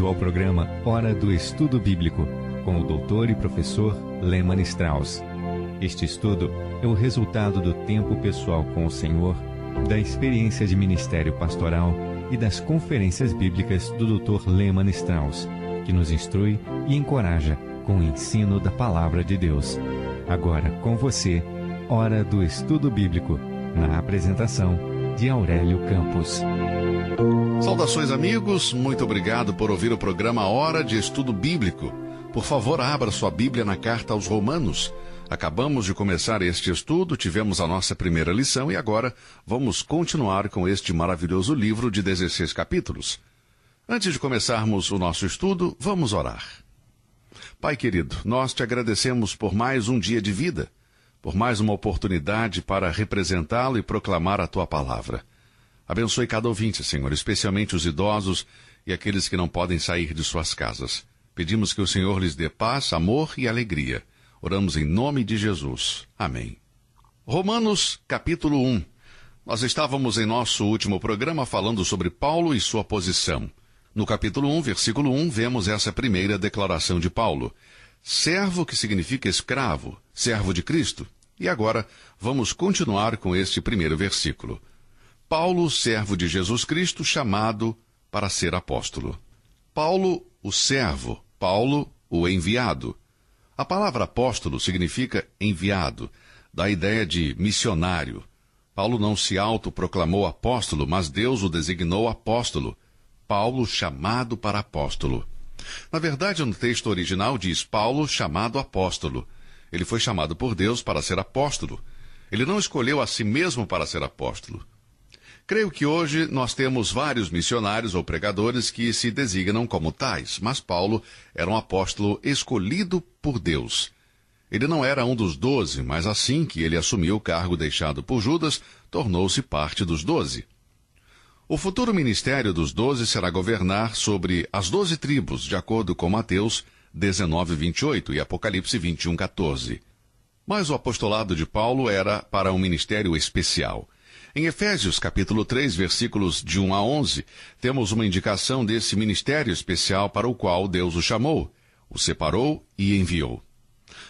bem-vindo ao programa Hora do Estudo Bíblico, com o doutor e professor Lehmann Strauss. Este estudo é o resultado do tempo pessoal com o Senhor, da experiência de ministério pastoral e das conferências bíblicas do Dr. Lehmann Strauss, que nos instrui e encoraja com o ensino da Palavra de Deus. Agora com você, Hora do Estudo Bíblico, na apresentação de Aurélio Campos. Saudações, amigos, muito obrigado por ouvir o programa Hora de Estudo Bíblico. Por favor, abra sua Bíblia na carta aos Romanos. Acabamos de começar este estudo, tivemos a nossa primeira lição e agora vamos continuar com este maravilhoso livro de 16 capítulos. Antes de começarmos o nosso estudo, vamos orar. Pai querido, nós te agradecemos por mais um dia de vida, por mais uma oportunidade para representá-lo e proclamar a tua palavra. Abençoe cada ouvinte, Senhor, especialmente os idosos e aqueles que não podem sair de suas casas. Pedimos que o Senhor lhes dê paz, amor e alegria. Oramos em nome de Jesus. Amém. Romanos, capítulo 1. Nós estávamos em nosso último programa falando sobre Paulo e sua posição. No capítulo 1, versículo 1, vemos essa primeira declaração de Paulo. Servo, que significa escravo, servo de Cristo. E agora, vamos continuar com este primeiro versículo. Paulo, servo de Jesus Cristo, chamado para ser apóstolo. Paulo, o servo. Paulo, o enviado. A palavra apóstolo significa enviado, dá a ideia de missionário. Paulo não se autoproclamou apóstolo, mas Deus o designou apóstolo. Paulo, chamado para apóstolo. Na verdade, no texto original diz Paulo, chamado apóstolo. Ele foi chamado por Deus para ser apóstolo. Ele não escolheu a si mesmo para ser apóstolo. Creio que hoje nós temos vários missionários ou pregadores que se designam como tais, mas Paulo era um apóstolo escolhido por Deus. Ele não era um dos 12, mas assim que ele assumiu o cargo deixado por Judas, tornou-se parte dos 12. O futuro ministério dos 12 será governar sobre as 12 tribos, de acordo com Mateus 19:28 e Apocalipse 21:14. Mas o apostolado de Paulo era para um ministério especial. Em Efésios capítulo 3, versículos de 1 a 11, temos uma indicação desse ministério especial para o qual Deus o chamou, o separou e enviou.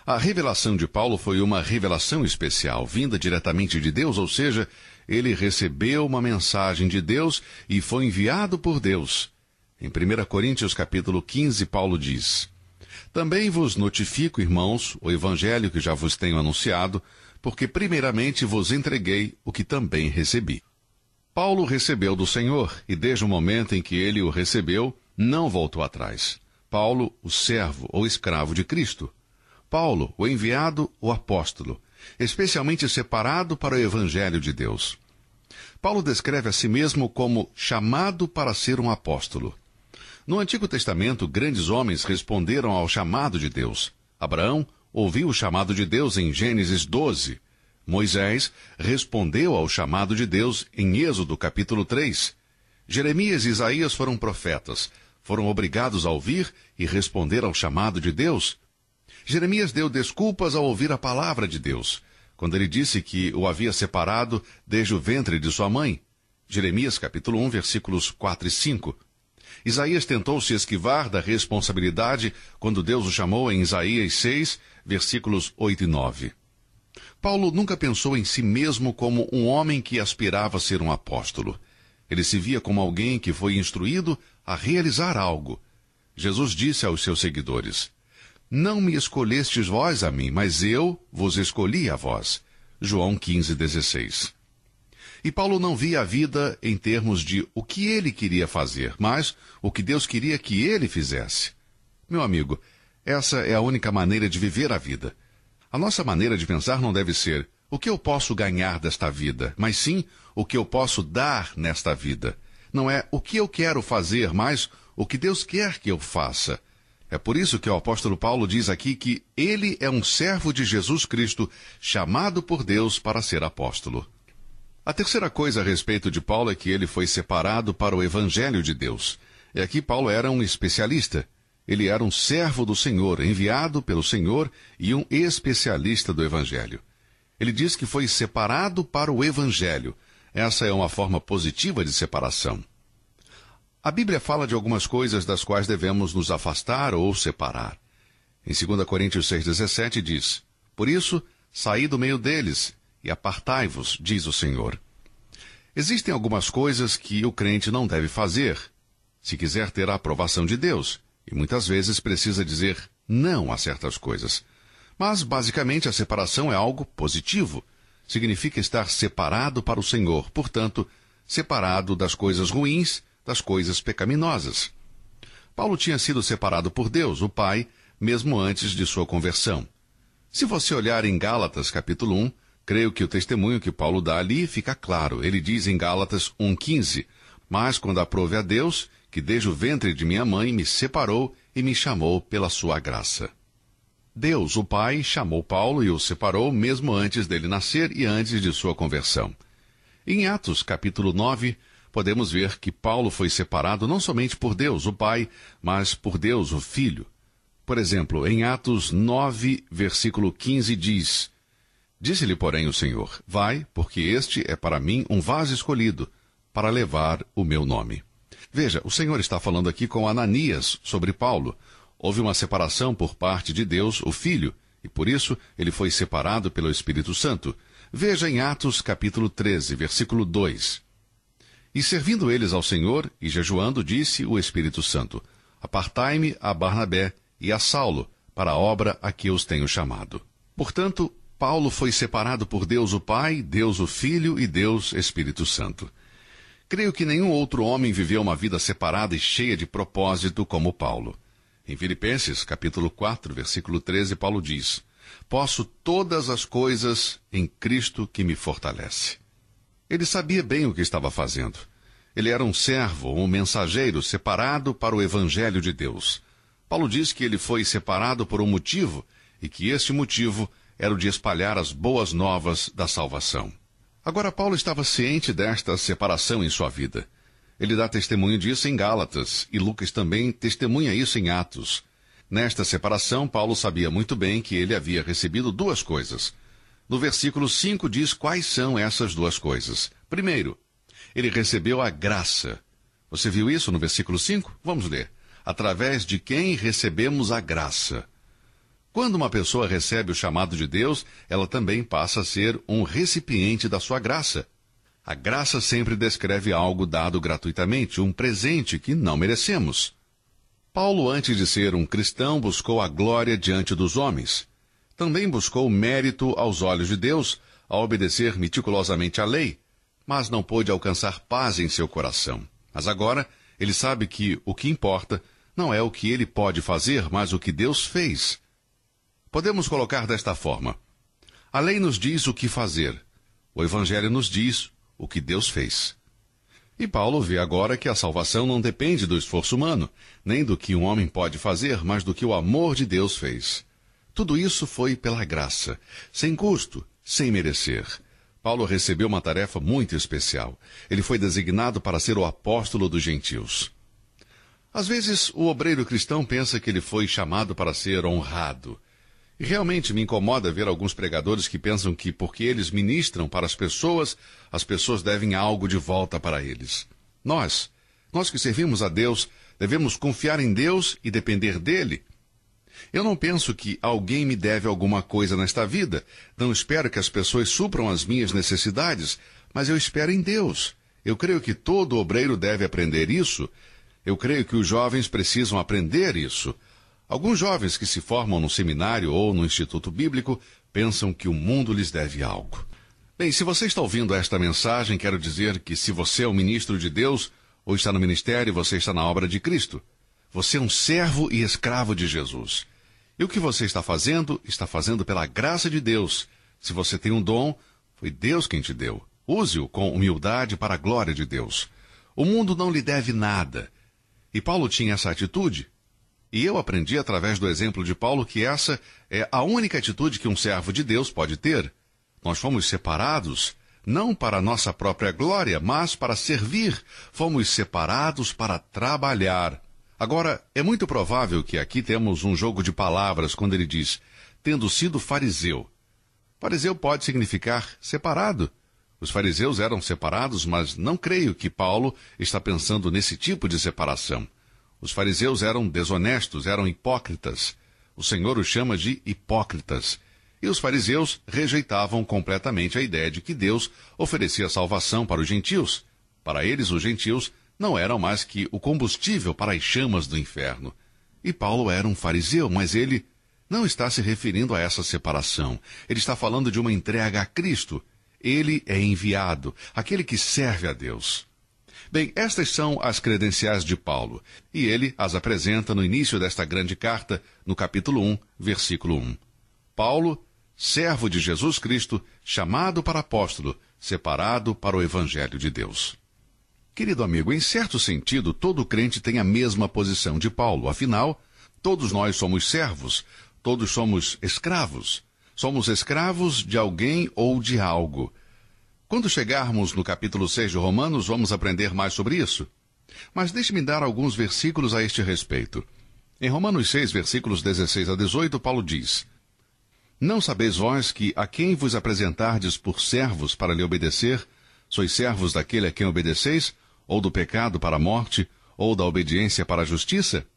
A revelação de Paulo foi uma revelação especial, vinda diretamente de Deus, ou seja, ele recebeu uma mensagem de Deus e foi enviado por Deus. Em 1 Coríntios capítulo 15, Paulo diz: Também vos notifico, irmãos, o evangelho que já vos tenho anunciado, porque primeiramente vos entreguei o que também recebi. Paulo recebeu do Senhor, e desde o momento em que ele o recebeu, não voltou atrás. Paulo, o servo ou escravo de Cristo. Paulo, o enviado, o apóstolo, especialmente separado para o evangelho de Deus. Paulo descreve a si mesmo como chamado para ser um apóstolo. No Antigo Testamento, grandes homens responderam ao chamado de Deus. Abraão ouviu o chamado de Deus em Gênesis 12. Moisés respondeu ao chamado de Deus em Êxodo capítulo 3. Jeremias e Isaías foram profetas. Foram obrigados a ouvir e responder ao chamado de Deus. Jeremias deu desculpas ao ouvir a palavra de Deus, quando ele disse que o havia separado desde o ventre de sua mãe. Jeremias capítulo 1, versículos 4 e 5. Isaías tentou se esquivar da responsabilidade quando Deus o chamou em Isaías 6, versículos 8 e 9. Paulo nunca pensou em si mesmo como um homem que aspirava a ser um apóstolo. Ele se via como alguém que foi instruído a realizar algo. Jesus disse aos seus seguidores: Não me escolhestes vós a mim, mas eu vos escolhi a vós. João 15:16. E Paulo não via a vida em termos de o que ele queria fazer, mas o que Deus queria que ele fizesse. Meu amigo, essa é a única maneira de viver a vida. A nossa maneira de pensar não deve ser o que eu posso ganhar desta vida, mas sim o que eu posso dar nesta vida. Não é o que eu quero fazer, mas o que Deus quer que eu faça. É por isso que o apóstolo Paulo diz aqui que ele é um servo de Jesus Cristo, chamado por Deus para ser apóstolo. A terceira coisa a respeito de Paulo é que ele foi separado para o evangelho de Deus. E aqui Paulo era um especialista. Ele era um servo do Senhor, enviado pelo Senhor e um especialista do evangelho. Ele diz que foi separado para o evangelho. Essa é uma forma positiva de separação. A Bíblia fala de algumas coisas das quais devemos nos afastar ou separar. Em 2 Coríntios 6,17 diz: Por isso, saí do meio deles e apartai-vos, diz o Senhor. Existem algumas coisas que o crente não deve fazer, se quiser ter a aprovação de Deus, e muitas vezes precisa dizer não a certas coisas. Mas, basicamente, a separação é algo positivo. Significa estar separado para o Senhor, portanto, separado das coisas ruins, das coisas pecaminosas. Paulo tinha sido separado por Deus, o Pai, mesmo antes de sua conversão. Se você olhar em Gálatas, capítulo 1, creio que o testemunho que Paulo dá ali fica claro. Ele diz em Gálatas 1,15, Mas quando aprove a Deus, que desde o ventre de minha mãe me separou e me chamou pela sua graça. Deus, o Pai, chamou Paulo e o separou mesmo antes dele nascer e antes de sua conversão. Em Atos, capítulo 9, podemos ver que Paulo foi separado não somente por Deus, o Pai, mas por Deus, o Filho. Por exemplo, em Atos 9, versículo 15 diz: Disse-lhe, porém, o Senhor: Vai, porque este é para mim um vaso escolhido, para levar o meu nome. Veja, o Senhor está falando aqui com Ananias sobre Paulo. Houve uma separação por parte de Deus, o Filho, e por isso ele foi separado pelo Espírito Santo. Veja em Atos capítulo 13, versículo 2. E servindo eles ao Senhor, e jejuando, disse o Espírito Santo: Apartai-me a Barnabé e a Saulo, para a obra a que os tenho chamado. Portanto, Paulo foi separado por Deus o Pai, Deus o Filho e Deus Espírito Santo. Creio que nenhum outro homem viveu uma vida separada e cheia de propósito como Paulo. Em Filipenses, capítulo 4, versículo 13, Paulo diz: Posso todas as coisas em Cristo que me fortalece. Ele sabia bem o que estava fazendo. Ele era um servo, um mensageiro separado para o Evangelho de Deus. Paulo diz que ele foi separado por um motivo, e que este motivo era o de espalhar as boas novas da salvação. Agora, Paulo estava ciente desta separação em sua vida. Ele dá testemunho disso em Gálatas, e Lucas também testemunha isso em Atos. Nesta separação, Paulo sabia muito bem que ele havia recebido duas coisas. No versículo 5 diz quais são essas duas coisas. Primeiro, ele recebeu a graça. Você viu isso no versículo 5? Vamos ler. Através de quem recebemos a graça. Quando uma pessoa recebe o chamado de Deus, ela também passa a ser um recipiente da sua graça. A graça sempre descreve algo dado gratuitamente, um presente que não merecemos. Paulo, antes de ser um cristão, buscou a glória diante dos homens. Também buscou mérito aos olhos de Deus, a obedecer meticulosamente à lei, mas não pôde alcançar paz em seu coração. Mas agora, ele sabe que o que importa não é o que ele pode fazer, mas o que Deus fez. Podemos colocar desta forma: a lei nos diz o que fazer, o Evangelho nos diz o que Deus fez. E Paulo vê agora que a salvação não depende do esforço humano, nem do que um homem pode fazer, mas do que o amor de Deus fez. Tudo isso foi pela graça, sem custo, sem merecer. Paulo recebeu uma tarefa muito especial. Ele foi designado para ser o apóstolo dos gentios. Às vezes, o obreiro cristão pensa que ele foi chamado para ser honrado. E realmente me incomoda ver alguns pregadores que pensam que, porque eles ministram para as pessoas devem algo de volta para eles. Nós que servimos a Deus, devemos confiar em Deus e depender dele. Eu não penso que alguém me deve alguma coisa nesta vida. Não espero que as pessoas supram as minhas necessidades, mas eu espero em Deus. Eu creio que todo obreiro deve aprender isso. Eu creio que os jovens precisam aprender isso. Alguns jovens que se formam no seminário ou no instituto bíblico pensam que o mundo lhes deve algo. Bem, se você está ouvindo esta mensagem, quero dizer que se você é um ministro de Deus ou está no ministério, você está na obra de Cristo. Você é um servo e escravo de Jesus. E o que você está fazendo pela graça de Deus. Se você tem um dom, foi Deus quem te deu. Use-o com humildade para a glória de Deus. O mundo não lhe deve nada. E Paulo tinha essa atitude. E eu aprendi através do exemplo de Paulo que essa é a única atitude que um servo de Deus pode ter. Nós fomos separados, não para a nossa própria glória, mas para servir. Fomos separados para trabalhar. Agora, é muito provável que aqui temos um jogo de palavras quando ele diz, tendo sido fariseu. Fariseu pode significar separado. Os fariseus eram separados, mas não creio que Paulo está pensando nesse tipo de separação. Os fariseus eram desonestos, eram hipócritas. O Senhor os chama de hipócritas. E os fariseus rejeitavam completamente a ideia de que Deus oferecia salvação para os gentios. Para eles, os gentios não eram mais que o combustível para as chamas do inferno. E Paulo era um fariseu, mas ele não está se referindo a essa separação. Ele está falando de uma entrega a Cristo. Ele é enviado, aquele que serve a Deus. Bem, estas são as credenciais de Paulo, e ele as apresenta no início desta grande carta, no capítulo 1, versículo 1. Paulo, servo de Jesus Cristo, chamado para apóstolo, separado para o Evangelho de Deus. Querido amigo, em certo sentido, todo crente tem a mesma posição de Paulo. Afinal, todos nós somos servos, todos somos escravos. Somos escravos de alguém ou de algo. Quando chegarmos no capítulo 6 de Romanos, vamos aprender mais sobre isso. Mas deixe-me dar alguns versículos a este respeito. Em Romanos 6, versículos 16 a 18, Paulo diz: Não sabeis vós que a quem vos apresentardes por servos para lhe obedecer, sois servos daquele a quem obedeceis, ou do pecado para a morte, ou da obediência para a justiça?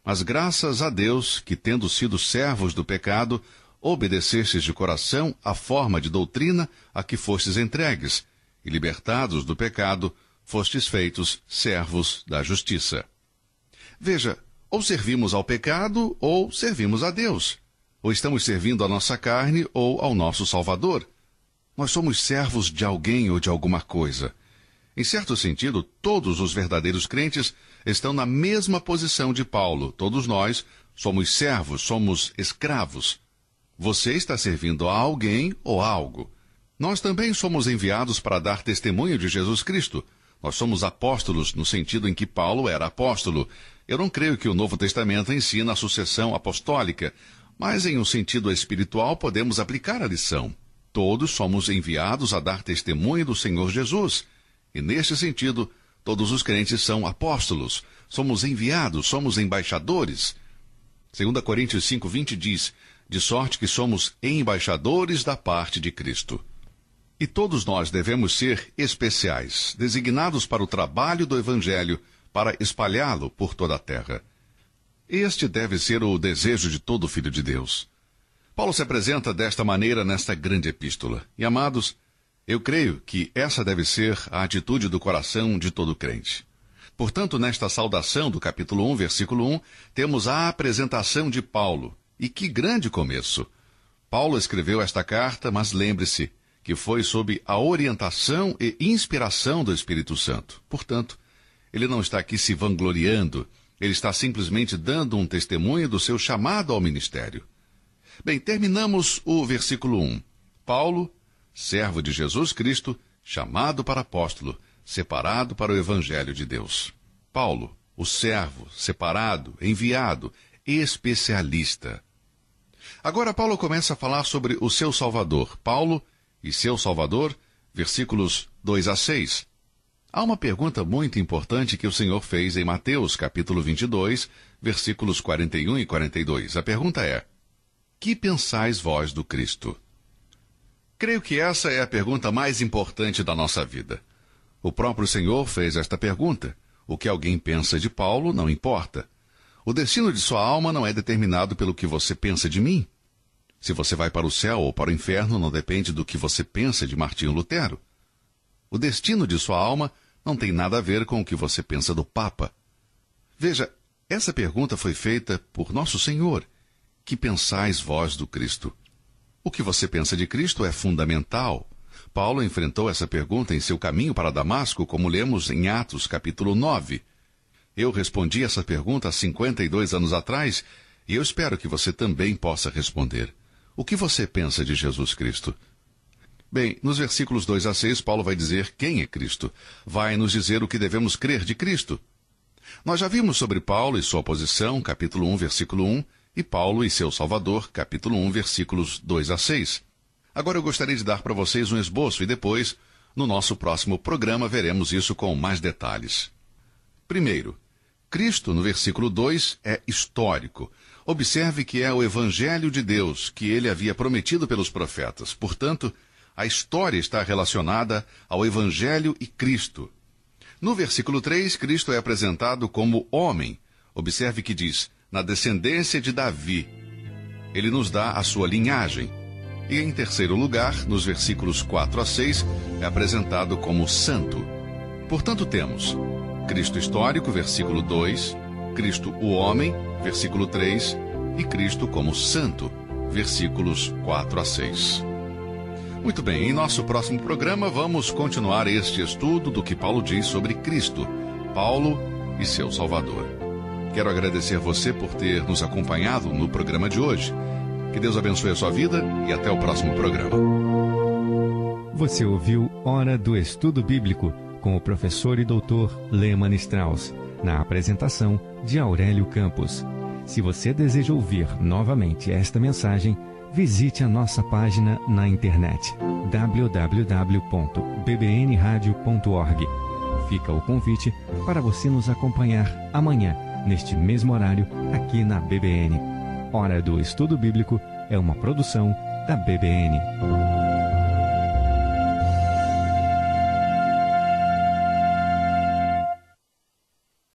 Mas graças a Deus, que tendo sido servos do pecado, obedecestes de coração à forma de doutrina a que fostes entregues, e libertados do pecado, fostes feitos servos da justiça. Veja, ou servimos ao pecado, ou servimos a Deus. Ou estamos servindo à nossa carne, ou ao nosso Salvador. Nós somos servos de alguém ou de alguma coisa. Em certo sentido, todos os verdadeiros crentes estão na mesma posição de Paulo. Todos nós somos servos, somos escravos. Você está servindo a alguém ou a algo. Nós também somos enviados para dar testemunho de Jesus Cristo. Nós somos apóstolos no sentido em que Paulo era apóstolo. Eu não creio que o Novo Testamento ensina a sucessão apostólica, mas em um sentido espiritual podemos aplicar a lição. Todos somos enviados a dar testemunho do Senhor Jesus. E neste sentido, todos os crentes são apóstolos. Somos enviados, somos embaixadores. 2 Coríntios 5:20 diz: de sorte que somos embaixadores da parte de Cristo. E todos nós devemos ser especiais, designados para o trabalho do Evangelho, para espalhá-lo por toda a terra. Este deve ser o desejo de todo filho de Deus. Paulo se apresenta desta maneira nesta grande epístola. E, amados, eu creio que essa deve ser a atitude do coração de todo crente. Portanto, nesta saudação do capítulo 1, versículo 1, temos a apresentação de Paulo. E que grande começo! Paulo escreveu esta carta, mas lembre-se que foi sob a orientação e inspiração do Espírito Santo. Portanto, ele não está aqui se vangloriando, ele está simplesmente dando um testemunho do seu chamado ao ministério. Bem, terminamos o versículo 1. Paulo, servo de Jesus Cristo, chamado para apóstolo, separado para o Evangelho de Deus. Paulo, o servo, separado, enviado, especialista. Agora Paulo começa a falar sobre o seu Salvador. Paulo e seu Salvador, versículos 2 a 6. Há uma pergunta muito importante que o Senhor fez em Mateus, capítulo 22, versículos 41 e 42. A pergunta é: que pensais vós do Cristo? Creio que essa é a pergunta mais importante da nossa vida. O próprio Senhor fez esta pergunta. O que alguém pensa de Paulo não importa. O destino de sua alma não é determinado pelo que você pensa de mim. Se você vai para o céu ou para o inferno não depende do que você pensa de Martinho Lutero. O destino de sua alma não tem nada a ver com o que você pensa do Papa. Veja, essa pergunta foi feita por nosso Senhor. Que pensais vós do Cristo? O que você pensa de Cristo é fundamental. Paulo enfrentou essa pergunta em seu caminho para Damasco, como lemos em Atos, capítulo 9. Eu respondi essa pergunta há 52 anos atrás, e eu espero que você também possa responder. O que você pensa de Jesus Cristo? Bem, nos versículos 2 a 6, Paulo vai dizer quem é Cristo. Vai nos dizer o que devemos crer de Cristo. Nós já vimos sobre Paulo e sua posição, capítulo 1, versículo 1, e Paulo e seu Salvador, capítulo 1, versículos 2 a 6. Agora eu gostaria de dar para vocês um esboço e depois, no nosso próximo programa, veremos isso com mais detalhes. Primeiro, Cristo, no versículo 2, é histórico. Observe que é o Evangelho de Deus que ele havia prometido pelos profetas. Portanto, A história está relacionada ao Evangelho e Cristo. No versículo 3, Cristo é apresentado como homem. Observe que diz, na descendência de Davi. Ele nos dá a sua linhagem. E em terceiro lugar, nos versículos 4 a 6, é apresentado como santo. Portanto, temos Cristo histórico, versículo 2, Cristo o homem, versículo 3, e Cristo como santo, versículos 4 a 6. Muito bem, em nosso próximo programa vamos continuar este estudo do que Paulo diz sobre Cristo, Paulo e seu Salvador. Quero agradecer você por ter nos acompanhado no programa de hoje. Que Deus abençoe a sua vida e até o próximo programa. Você ouviu Hora do Estudo Bíblico com o professor e doutor Lehmann Strauss, na apresentação de Aurélio Campos. Se você deseja ouvir novamente esta mensagem, visite a nossa página na internet www.bbnradio.org. Fica o convite para você nos acompanhar amanhã, neste mesmo horário, aqui na BBN. Hora do Estudo Bíblico é uma produção da BBN.